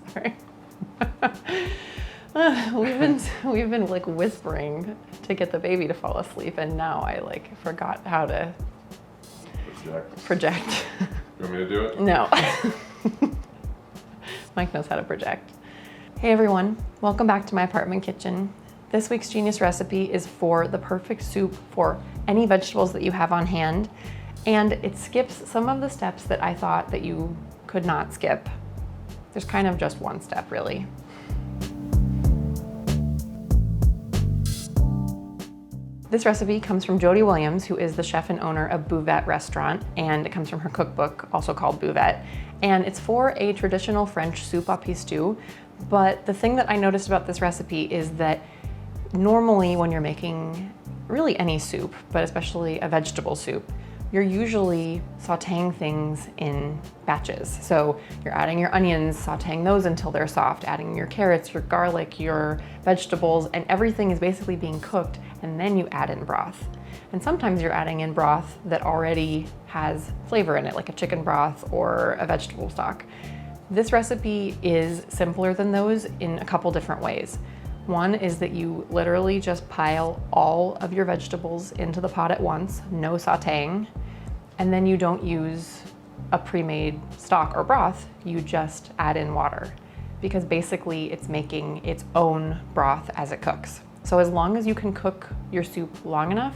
Sorry. We've been like whispering to get the baby to fall asleep, and now I like forgot how to project. You want me to do it? No. Mike knows how to project. Hey everyone, welcome back to my apartment kitchen. This week's genius recipe is for the perfect soup for any vegetables that you have on hand, and it skips some of the steps that I thought that you could not skip. There's kind of just one step, really. This recipe comes from Jody Williams, who is the chef and owner of Bouvette restaurant, and it comes from her cookbook, also called Bouvette. And it's for a traditional French soupe à pistou. But the thing that I noticed about this recipe is that normally when you're making really any soup, but especially a vegetable soup, you're usually sauteing things in batches. So you're adding your onions, sauteing those until they're soft, adding your carrots, your garlic, your vegetables, and everything is basically being cooked, and then you add in broth. And sometimes you're adding in broth that already has flavor in it, like a chicken broth or a vegetable stock. This recipe is simpler than those in a couple different ways. One is that you literally just pile all of your vegetables into the pot at once, no sauteing, and then you don't use a pre-made stock or broth, you just add in water, because basically it's making its own broth as it cooks. So as long as you can cook your soup long enough,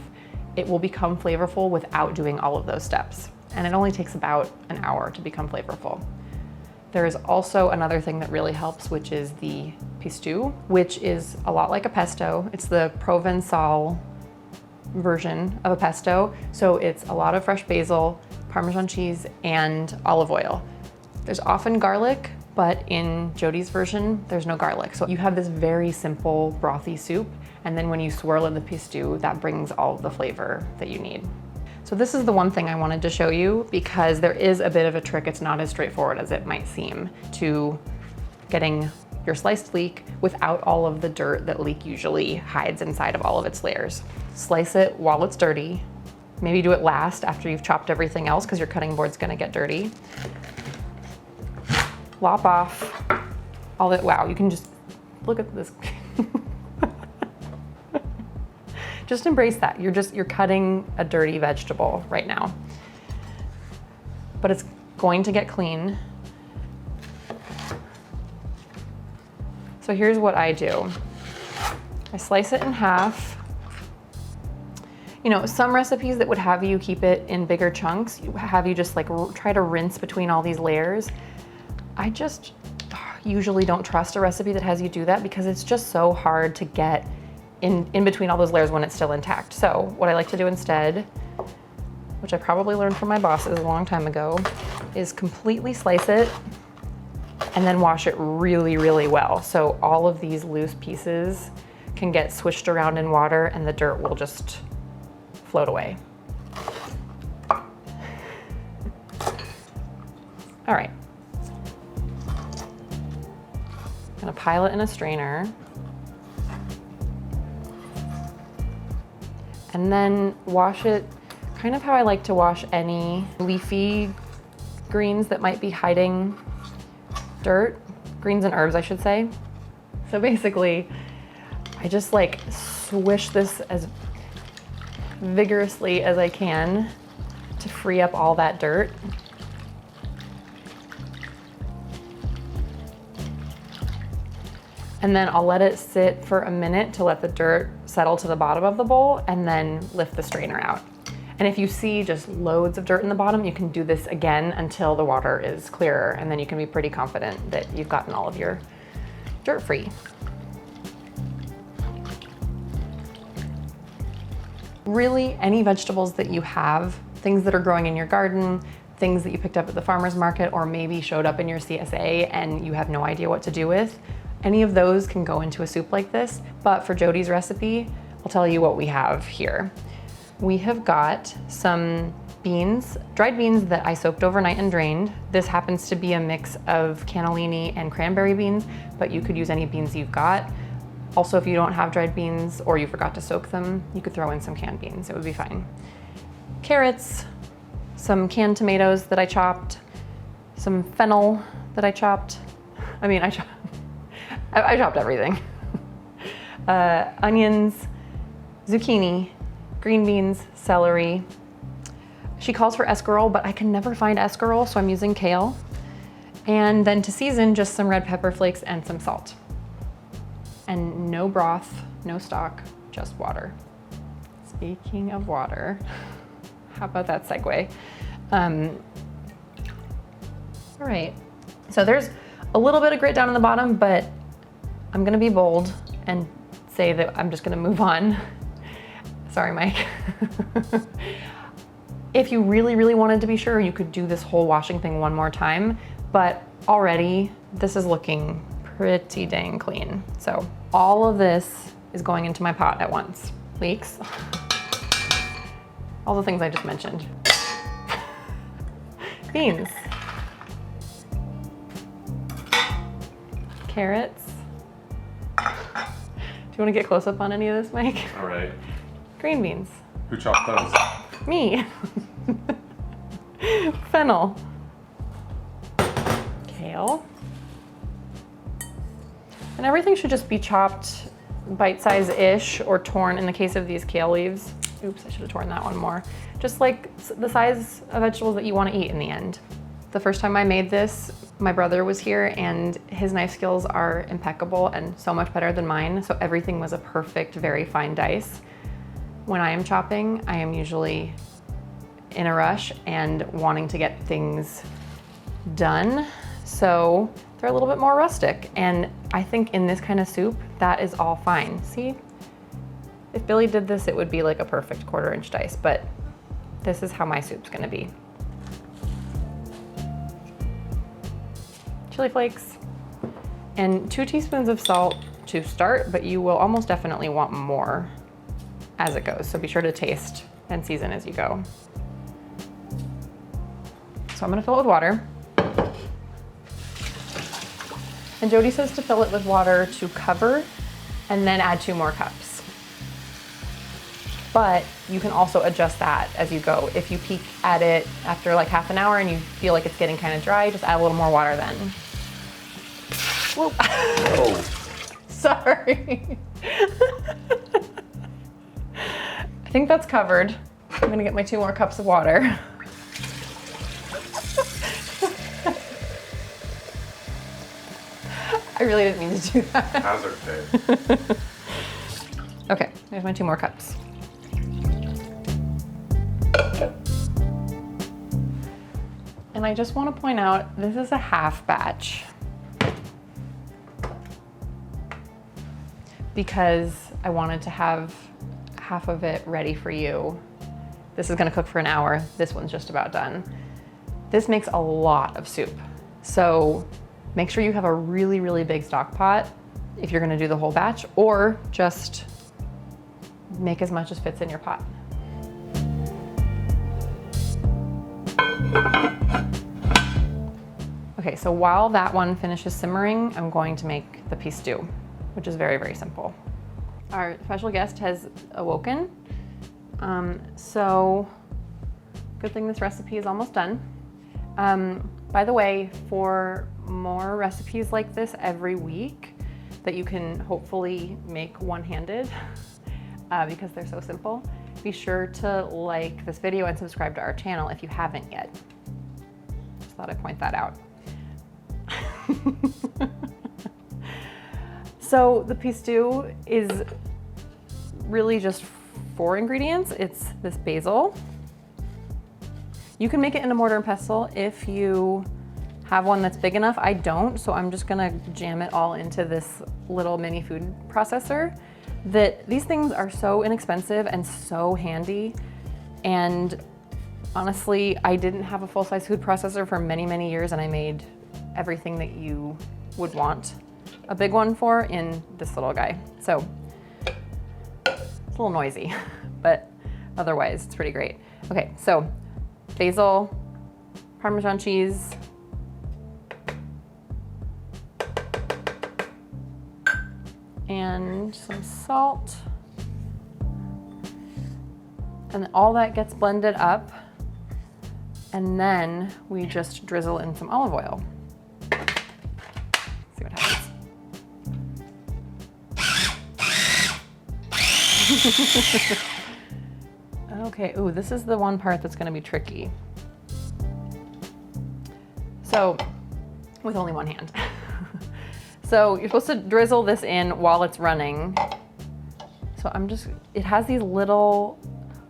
it will become flavorful without doing all of those steps. And it only takes about an hour to become flavorful. There is also another thing that really helps, which is the Pistou, which is a lot like a pesto. It's the Provençal version of a pesto. So it's a lot of fresh basil, Parmesan cheese, and olive oil. There's often garlic, but in Jody's version, there's no garlic. So you have this very simple brothy soup, and then when you swirl in the Pistou, that brings all of the flavor that you need. So this is the one thing I wanted to show you because there is a bit of a trick. It's not as straightforward as it might seem to getting your sliced leek without all of the dirt that leek usually hides inside of all of its layers. Slice it while it's dirty. Maybe do it last after you've chopped everything else because your cutting board's gonna get dirty. Lop off all that. Wow, you can just look at this. Just embrace that. You're cutting a dirty vegetable right now. But it's going to get clean. So here's what I do. I slice it in half. You know, some recipes that would have you keep it in bigger chunks, have you just like try to rinse between all these layers. I just usually don't trust a recipe that has you do that because it's just so hard to get in between all those layers when it's still intact. So what I like to do instead, which I probably learned from my bosses a long time ago, is completely slice it and then wash it really, really well. So all of these loose pieces can get swished around in water and the dirt will just float away. All right. I'm gonna pile it in a strainer. And then wash it kind of how I like to wash any leafy greens that might be hiding dirt, greens and herbs, I should say. So basically, I just like swish this as vigorously as I can to free up all that dirt. And then I'll let it sit for a minute to let the dirt settle to the bottom of the bowl and then lift the strainer out. And if you see just loads of dirt in the bottom, you can do this again until the water is clearer, and then you can be pretty confident that you've gotten all of your dirt free. Really, any vegetables that you have, things that are growing in your garden, things that you picked up at the farmer's market or maybe showed up in your CSA and you have no idea what to do with, any of those can go into a soup like this, but for Jody's recipe, I'll tell you what we have here. We have got some beans, dried beans that I soaked overnight and drained. This happens to be a mix of cannellini and cranberry beans, but you could use any beans you've got. Also, if you don't have dried beans or you forgot to soak them, you could throw in some canned beans, it would be fine. Carrots, some canned tomatoes that I chopped, some fennel that I chopped. I mean, I chopped everything. Onions, zucchini, green beans, celery. She calls for escarole, but I can never find escarole, so I'm using kale. And then to season, just some red pepper flakes and some salt. And no broth, no stock, just water. Speaking of water, how about that segue? All right, so there's a little bit of grit down in the bottom, but I'm gonna be bold and say that I'm just gonna move on. Sorry, Mike. If you really, really wanted to be sure, you could do this whole washing thing one more time, but already this is looking pretty dang clean. So all of this is going into my pot at once. Leeks, all the things I just mentioned. Beans, carrots. Do you want to get close up on any of this, Mike? All right. Green beans. Who chopped those? Me. Fennel. Kale. And everything should just be chopped bite-size-ish or torn in the case of these kale leaves. Oops, I should have torn that one more. Just like the size of vegetables that you want to eat in the end. The first time I made this, my brother was here and his knife skills are impeccable and so much better than mine. So everything was a perfect, very fine dice. When I am chopping, I am usually in a rush and wanting to get things done. So they're a little bit more rustic. And I think in this kind of soup, that is all fine. See, if Billy did this, it would be like a perfect 1/4 inch dice, but this is how my soup's gonna be. Chili flakes and 2 teaspoons of salt to start, but you will almost definitely want more as it goes. So be sure to taste and season as you go. So I'm gonna fill it with water. And Jody says to fill it with water to cover and then add 2 more cups. But you can also adjust that as you go. If you peek at it after like half an hour and you feel like it's getting kind of dry, just add a little more water then. Whoa. Oh. Sorry. I think that's covered. I'm gonna get my 2 more cups of water. I really didn't mean to do that. Hazard pay. Okay, there's my 2 more cups. And I just want to point out, this is a half batch. Because I wanted to have half of it ready for you. This is gonna cook for an hour. This one's just about done. This makes a lot of soup. So make sure you have a really, really big stock pot if you're gonna do the whole batch, or just make as much as fits in your pot. Okay, so while that one finishes simmering, I'm going to make the pistou, which is very, very simple. Our special guest has awoken. So good thing this recipe is almost done. By the way, for more recipes like this every week that you can hopefully make one-handed because they're so simple, be sure to like this video and subscribe to our channel if you haven't yet. Just thought I'd point that out. So the pistou is really just 4 ingredients. It's this basil. You can make it in a mortar and pestle if you have one that's big enough. I don't, so I'm just gonna jam it all into this little mini food processor. These things are so inexpensive and so handy. And honestly, I didn't have a full-size food processor for many, many years, and I made everything that you would want a big one for in this little guy. So it's a little noisy, but otherwise it's pretty great. Okay, so basil, Parmesan cheese, and some salt. And all that gets blended up, and then we just drizzle in some olive oil. So Okay, ooh, this is the one part that's gonna be tricky. So, with only one hand. So you're supposed to drizzle this in while it's running. So it has these little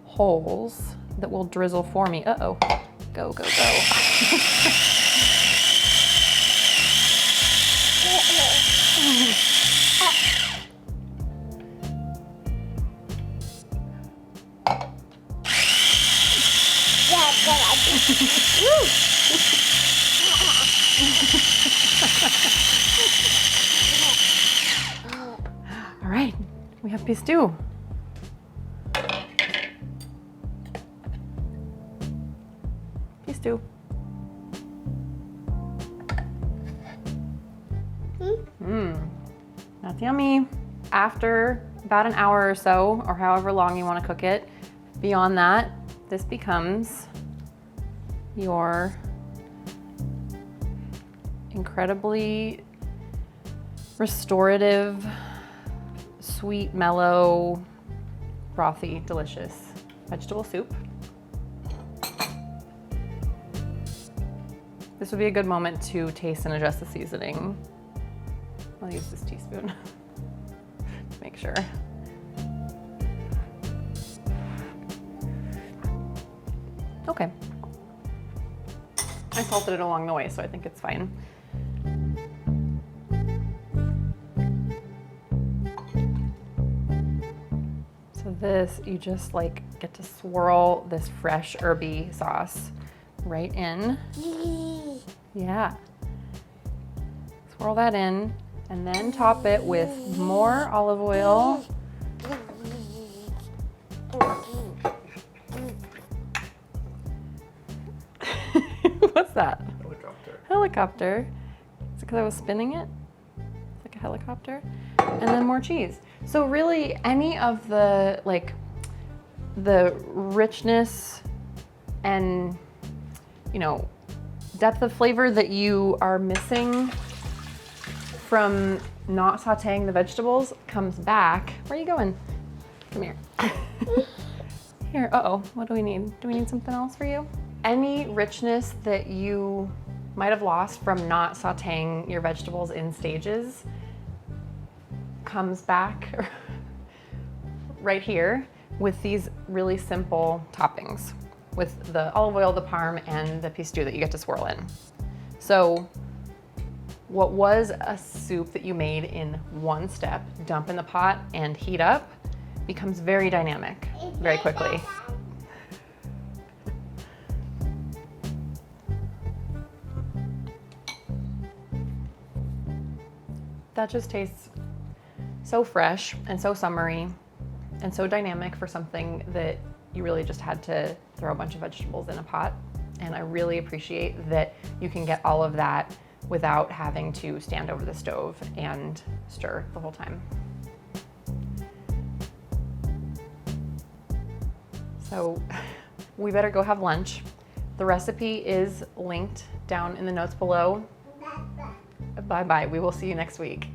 holes that will drizzle for me. Uh-oh, go, go, go. All right, we have Pistou. Pistou. That's yummy. After about an hour or so, or however long you want to cook it, beyond that, this becomes your incredibly restorative, sweet, mellow, frothy, delicious vegetable soup. This would be a good moment to taste and adjust the seasoning. I'll use this teaspoon to make sure. Okay. I salted it along the way, so I think it's fine. So this, you just like get to swirl this fresh herby sauce right in. Yeah. Swirl that in and then top it with more olive oil. What's that? Helicopter. Helicopter. Is it because I was spinning it? It's like a helicopter. And then more cheese. So really any of the the richness and, you know, depth of flavor that you are missing from not sauteing the vegetables comes back. Where are you going? Come here. Here, uh-oh, what do we need? Do we need something else for you? Any richness that you might have lost from not sauteing your vegetables in stages comes back right here with these really simple toppings with the olive oil, the parm, and the pistou that you get to swirl in. So what was a soup that you made in one step, dump in the pot and heat up, becomes very dynamic very quickly. That just tastes so fresh and so summery and so dynamic for something that you really just had to throw a bunch of vegetables in a pot. And I really appreciate that you can get all of that without having to stand over the stove and stir the whole time. So we better go have lunch. The recipe is linked down in the notes below. Bye-bye, we will see you next week.